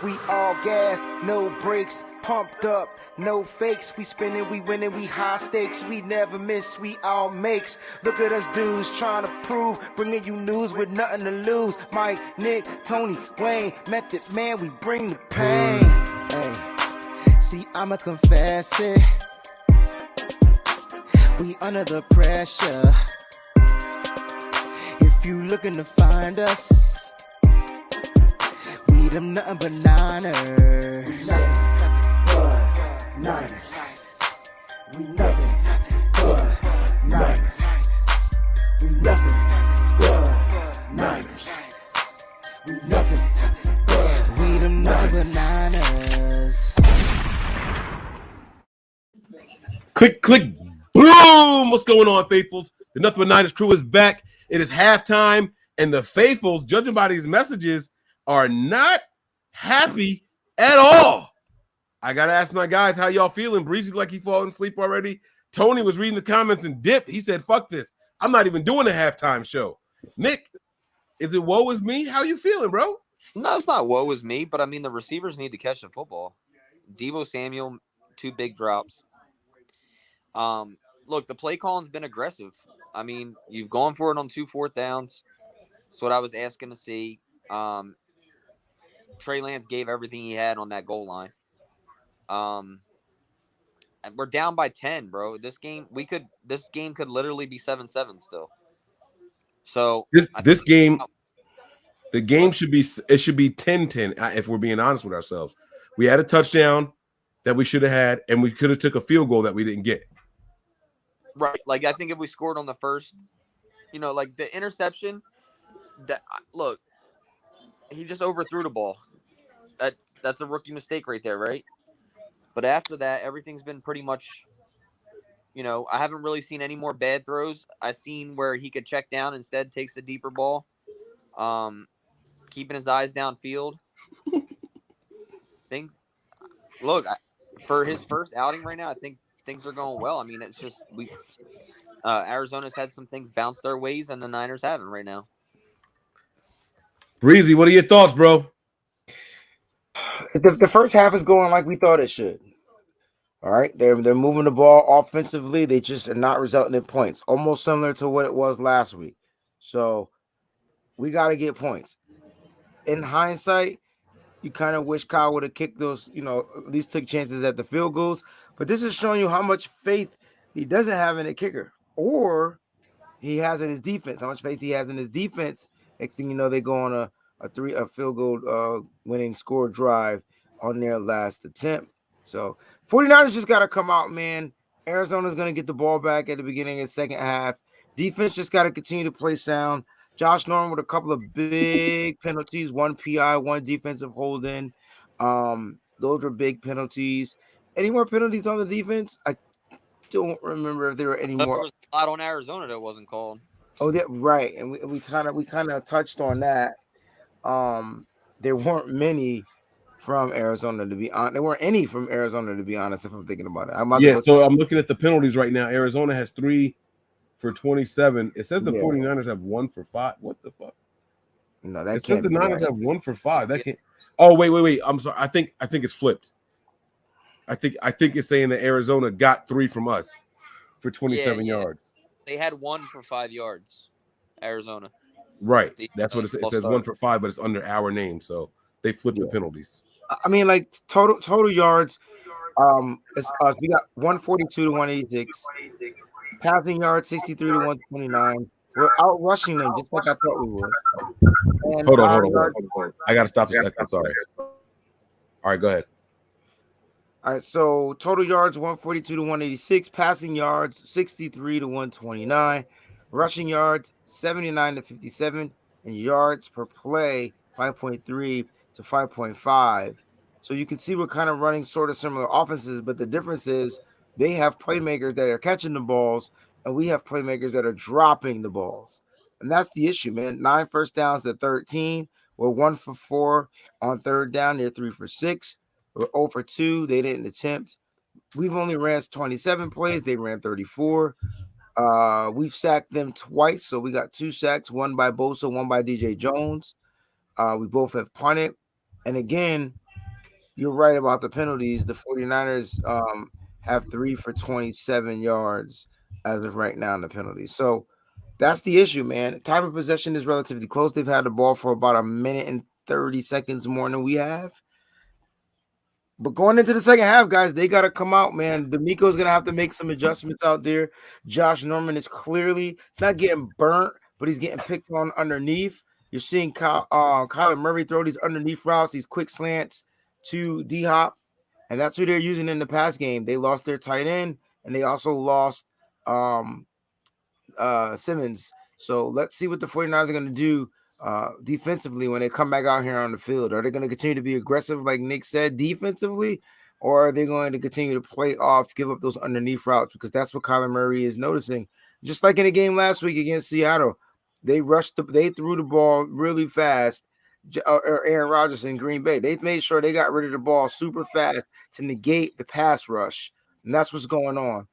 We all gas, no brakes, pumped up, no fakes. We spinning, we winning, we high stakes. We never miss, we all makes. Look at us dudes trying to prove, bringing you news with nothing to lose. Mike, Nick, Tony, Wayne, Method Man, we bring the pain. Hey, see, I'ma confess it. We under the pressure. If you looking to find us, we them nothing but Niners. We nothing but Niners. We nothing but Niners. We nothing but Niners. We nothing but we them nothing but Niners. Click, click, boom! What's going on, Faithfuls? The Nothing But Niners crew is back. It is halftime, and the Faithfuls, judging by these messages, are not happy at all. I got to ask my guys, how y'all feeling? Breezy like he falling asleep already. Tony was reading the comments and dipped. He said, fuck this. I'm not even doing a halftime show. Nick, is it woe is me? How you feeling, bro? No, it's not woe is me, but I mean, the receivers need to catch the football. Deebo Samuel, 2 big drops. Look, the play calling's been aggressive. I mean, you've gone for it on 2 4th downs. That's what I was asking to see. Trey Lance gave everything he had on that goal line. And we're down by 10, bro. This game could literally be 7-7 still. So this game, the game should be 10-10 if we're being honest with ourselves. We had a touchdown that we should have had, and we could have took a field goal that we didn't get. Right. Like, I think if we scored on the first, like the interception, look, he just overthrew the ball. That's a rookie mistake right there, right? But after that, everything's been pretty much, I haven't really seen any more bad throws. I've seen where he could check down, instead takes the deeper ball, keeping his eyes downfield. For his first outing right now, I think things are going well. I mean, it's just Arizona's had some things bounce their ways, and the Niners haven't right now. Breezy, what are your thoughts, bro? The first half is going like we thought it should. All right, they're moving the ball offensively. They just are not resulting in points. Almost similar to what it was last week. So we got to get points. In hindsight, you kind of wish Kyle would have kicked those, at least took chances at the field goals. But this is showing you how much faith he doesn't have in a kicker, or he has in his defense. How much faith he has in his defense. Next thing you know, they go on a field goal winning score drive on their last attempt. So 49ers just got to come out, man. Arizona's going to get the ball back at the beginning of the second half. Defense just got to continue to play sound. Josh Norman with a couple of big penalties, 1 PI, 1 defensive holding. Those were big penalties. Any more penalties on the defense? I don't remember if there were any more. There was a lot on Arizona that wasn't called. Oh, yeah, right. And we kind of touched on that. There weren't many from Arizona, to be honest. There weren't any from Arizona, to be honest, if I'm thinking about it. So I'm looking at the penalties right now. Arizona has 3 for 27. It says the 49ers have 1 for 5. What the fuck? No, that it can't says the be Niners right. have 1 for 5. That can't. Oh, wait. I'm sorry. I think it's flipped. I think it's saying that Arizona got 3 from us for 27 yards. They had 1 for 5 yards. Arizona. Right. That's what it says. It says 1 for 5, but it's under our name, so they flipped the penalties. I mean, like total yards. It's us. We got 142 to 186. Passing yards 63 to 129. We're out rushing them just like I thought we would. And Hold on. I gotta stop this. I'm sorry. All right, go ahead. All right, so total yards 142 to 186. Passing yards 63 to 129. Rushing yards 79 to 57. And yards per play 5.3 to 5.5. So you can see we're kind of running sort of similar offenses, but the difference is they have playmakers that are catching the balls, and we have playmakers that are dropping the balls. And that's the issue, man. 9 first downs to 13. We're 1 for 4 on 3rd down. They're 3 for 6. We're 0 for 2. They didn't attempt. We've only ran 27 plays. They ran 34. We've sacked them twice. So we got 2 sacks, 1 by Bosa, 1 by DJ Jones. We both have punted. And again, you're right about the penalties. The 49ers have 3 for 27 yards as of right now in the penalties. So that's the issue, man. Time of possession is relatively close. They've had the ball for about a minute and 30 seconds more than we have. But going into the second half, guys, they got to come out, man. D'Amico's going to have to make some adjustments out there. Josh Norman is clearly, it's not getting burnt, but he's getting picked on underneath. You're seeing Kyler Murray throw these underneath routes, these quick slants to D-Hop, and that's who they're using in the pass game. They lost their tight end, and they also lost Simmons. So let's see what the 49ers are going to do defensively when they come back out here on the field. Are they going to continue to be aggressive, like Nick said, defensively? Or are they going to continue to play off, give up those underneath routes? Because that's what Kyler Murray is noticing. Just like in the game last week against Seattle, they threw the ball really fast. Or Aaron Rodgers in Green Bay, they made sure they got rid of the ball super fast to negate the pass rush, and that's what's going on.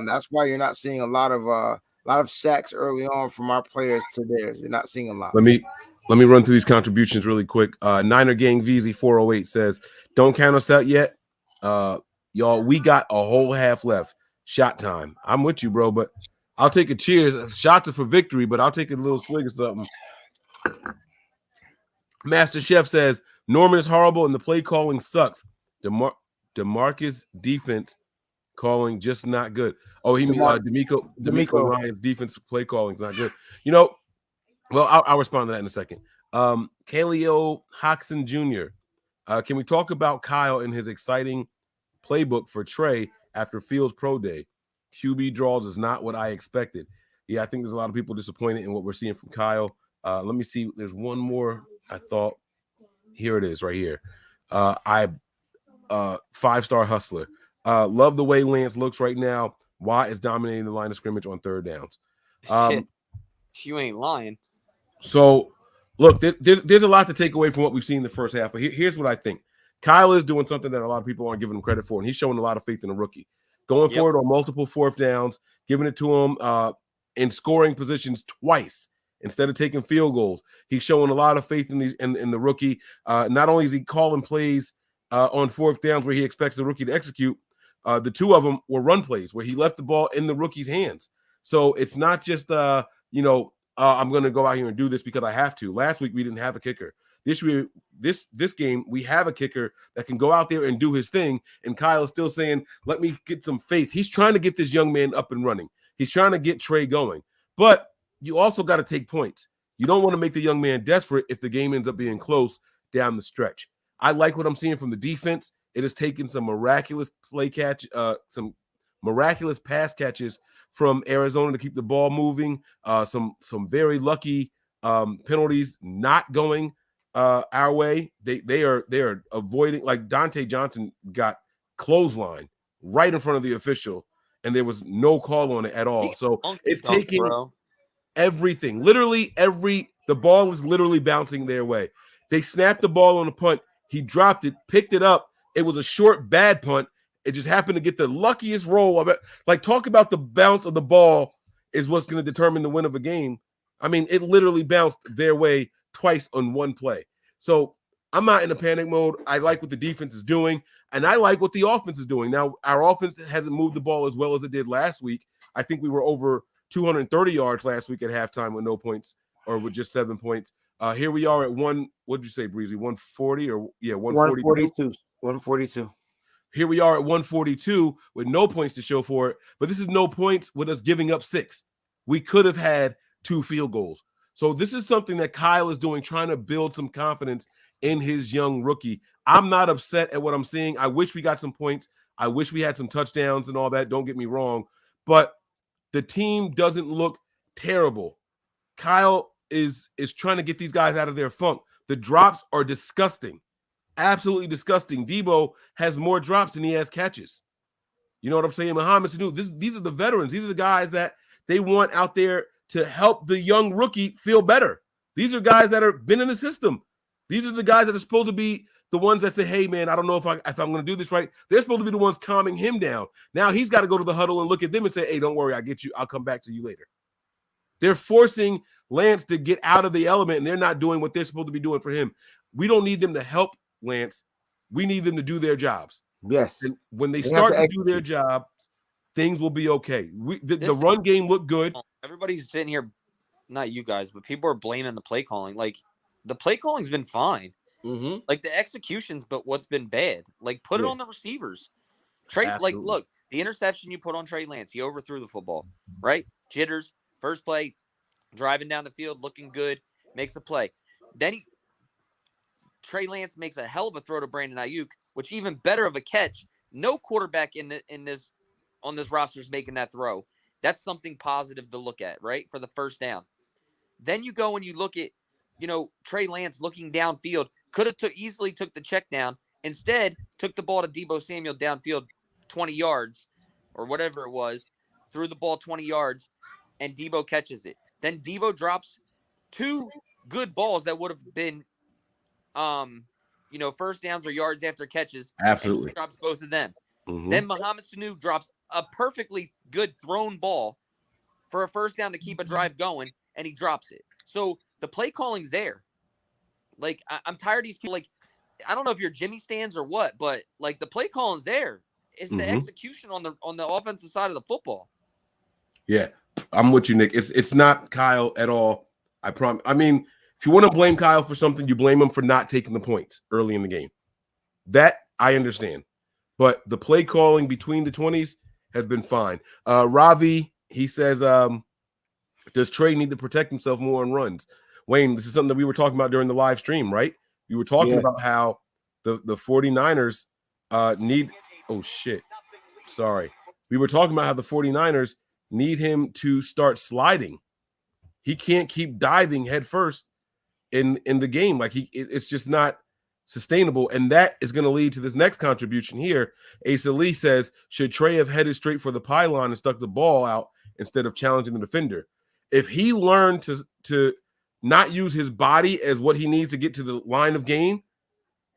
That's why you're not seeing a lot of sacks early on from our players to theirs. You're not seeing a lot. Let me run through these contributions really quick. Niner Gang VZ 408 says, "Don't count us out yet, y'all. We got a whole half left. Shot time. I'm with you, bro. But I'll take a cheers. Shots are for victory, but I'll take a little swig of something." Master Chef says Norman is horrible and the play calling sucks. DeMarcus defense calling just not good. Oh, he means D'Amico Ryan's defense play calling is not good. You know, well, I'll respond to that in a second. Kaleo Hoxton Jr. Can we talk about Kyle and his exciting playbook for Trey after Fields Pro Day? QB draws is not what I expected. Yeah, I think there's a lot of people disappointed in what we're seeing from Kyle. Let me see. There's one more. I thought, here it is right here. 5-star hustler. Love the way Lance looks right now. Why is dominating the line of scrimmage on third downs? Shit. You ain't lying. So, look, there's a lot to take away from what we've seen in the first half. But here's what I think. Kyle is doing something that a lot of people aren't giving him credit for, and he's showing a lot of faith in the rookie. Going forward on multiple fourth downs, giving it to him in scoring positions twice. Instead of taking field goals, he's showing a lot of faith in the rookie. Not only is he calling plays on fourth downs where he expects the rookie to execute, the two of them were run plays where he left the ball in the rookie's hands. So it's not just I'm going to go out here and do this because I have to. Last week we didn't have a kicker. This game we have a kicker that can go out there and do his thing. And Kyle is still saying, "Let me get some faith." He's trying to get this young man up and running. He's trying to get Trey going, but you also got to take points. You don't want to make the young man desperate if the game ends up being close down the stretch. I like what I'm seeing from the defense. It has taken some miraculous some miraculous pass catches from Arizona to keep the ball moving. Some very lucky penalties not going our way. They are avoiding, like Dante Johnson got clothesline right in front of the official, and there was no call on it at all. So it's taking everything. Literally the ball was literally bouncing their way. They snapped the ball on the punt. He dropped it, picked it up. It was a short, bad punt. It just happened to get the luckiest roll of it. Like, talk about the bounce of the ball is what's going to determine the win of a game. I mean, it literally bounced their way twice on one play. So I'm not in a panic mode. I like what the defense is doing, and I like what the offense is doing. Now, our offense hasn't moved the ball as well as it did last week. I think we were over 230 yards last week at halftime with no points, or with just 7 points. Here we are at what did you say, Breezy? 140 or 142? 142. Here we are at 142 with no points to show for it, but this is no points with us giving up 6. We could have had 2 field goals. So this is something that Kyle is doing, trying to build some confidence in his young rookie. I'm not upset at what I'm seeing. I wish we got some points. I wish we had some touchdowns and all that. Don't get me wrong, but the team doesn't look terrible. Kyle is trying to get these guys out of their funk. The drops are disgusting. Absolutely disgusting. Debo has more drops than he has catches. You know what I'm saying? Mohamed Sanu, these are the veterans. These are the guys that they want out there to help the young rookie feel better. These are guys that have been in the system. These are the guys that are supposed to be the ones that say, "Hey, man, I don't know if I'm going to do this right." They're supposed to be the ones calming him down. Now he's got to go to the huddle and look at them and say, "Hey, don't worry, I get you. I'll come back to you later." They're forcing Lance to get out of the element, and they're not doing what they're supposed to be doing for him. We don't need them to help Lance. We need them to do their jobs. Yes. And when they They start have to to do their execute. job, things will be okay. The run game looked good. Everybody's sitting here, not you guys, but people are blaming the play calling. Like, the play calling's been fine. Mm-hmm. Like, the execution's but what's been bad. Like, put it on the receivers. Trey, like, look, the interception you put on Trey Lance, he overthrew the football, right? Jitters, first play, driving down the field, looking good, makes a play. Then Trey Lance makes a hell of a throw to Brandon Ayuk, which even better of a catch. No quarterback on this roster is making that throw. That's something positive to look at, right? For the first down. Then you go and you look at, Trey Lance looking downfield. Could have easily took the check down. Instead, took the ball to Deebo Samuel downfield 20 yards or whatever it was, threw the ball 20 yards, and Deebo catches it. Then Deebo drops 2 good balls that would have been, first downs or yards after catches. Absolutely. And he drops both of them. Mm-hmm. Then Mohamed Sanu drops a perfectly good thrown ball for a first down to keep a drive going, and he drops it. So the play calling's there. Like, I'm tired of these people. Like, I don't know if you're Jimmy stands or what, but like the play calling's there. It's the execution on the offensive side of the football. Yeah, I'm with you, Nick. It's not Kyle at all. I promise. I mean, if you want to blame Kyle for something, you blame him for not taking the points early in the game. That I understand. But the play calling between the 20s has been fine. Ravi, he says, does Trey need to protect himself more on runs? Wayne, this is something that we were talking about during the live stream, right? We were talking about how the 49ers need – oh, shit. Sorry. We were talking about how the 49ers need him to start sliding. He can't keep diving head first in the game. Like, it's just not sustainable, and that is going to lead to this next contribution here. Asa Lee says, should Trey have headed straight for the pylon and stuck the ball out instead of challenging the defender? If he learned to not use his body as what he needs to get to the line of game,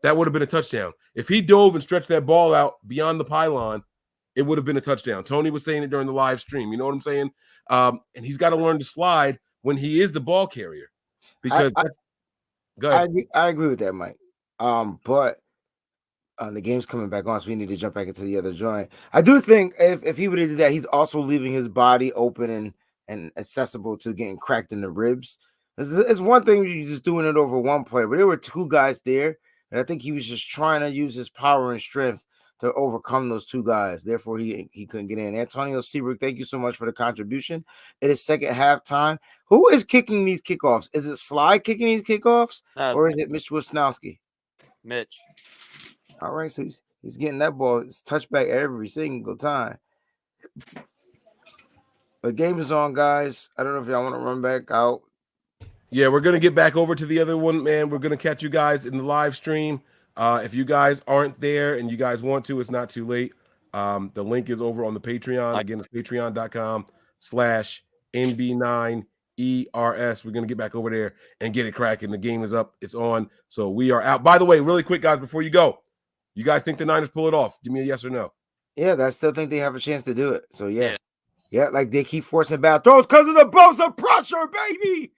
that would have been a touchdown. If he dove and stretched that ball out beyond the pylon, it would have been a touchdown. Tony was saying it during the live stream. You know what I'm saying? And he's got to learn to slide when he is the ball carrier. Because go ahead. I agree with that, Mike. But the game's coming back on, so we need to jump back into the other joint. I do think if he would have did that, he's also leaving his body open and accessible to getting cracked in the ribs. It's one thing you're just doing it over one player, but there were 2 guys there, and I think he was just trying to use his power and strength to overcome those 2 guys. Therefore, he couldn't get in. Antonio Seabrook, thank you so much for the contribution. It is second half time. Who is kicking these kickoffs? Is it Sly kicking these kickoffs, or is it Mitch Wisnowski? Mitch. All right, so he's getting that ball. It's touchback every single time. The game is on, guys. I don't know if y'all want to run back out. Yeah, we're going to get back over to the other one, man. We're going to catch you guys in the live stream. If you guys aren't there and you guys want to, it's not too late. The link is over on the Patreon. Again, it's patreon.com/NB9ERS. We're going to get back over there and get it cracking. The game is up. It's on. So we are out. By the way, really quick, guys, before you go, you guys think the Niners pull it off? Give me a yes or no. Yeah, I still think they have a chance to do it. So, yeah, like they keep forcing bad throws because of the Bosa pressure, baby.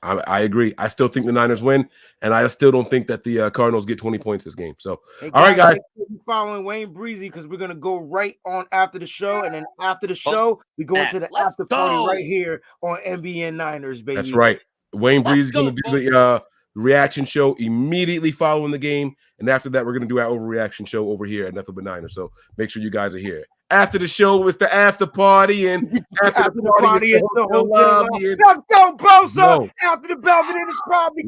I agree. I still think the Niners win, and I still don't think that the Cardinals get 20 points this game. So, hey, all right, guys. Following Wayne Breezy because we're going to go right on after the show, and then after the show, we go into the after party right here on NBN Niners, baby. That's right. Wayne Breezy is going to do the reaction show immediately following the game, and after that, we're going to do our overreaction show over here at Nothing But Niners. So make sure you guys are here. After the show, it's the after party, and after the party, it's the hotel lobby. Let's go, Bosa. No. After the Belvedere, it's probably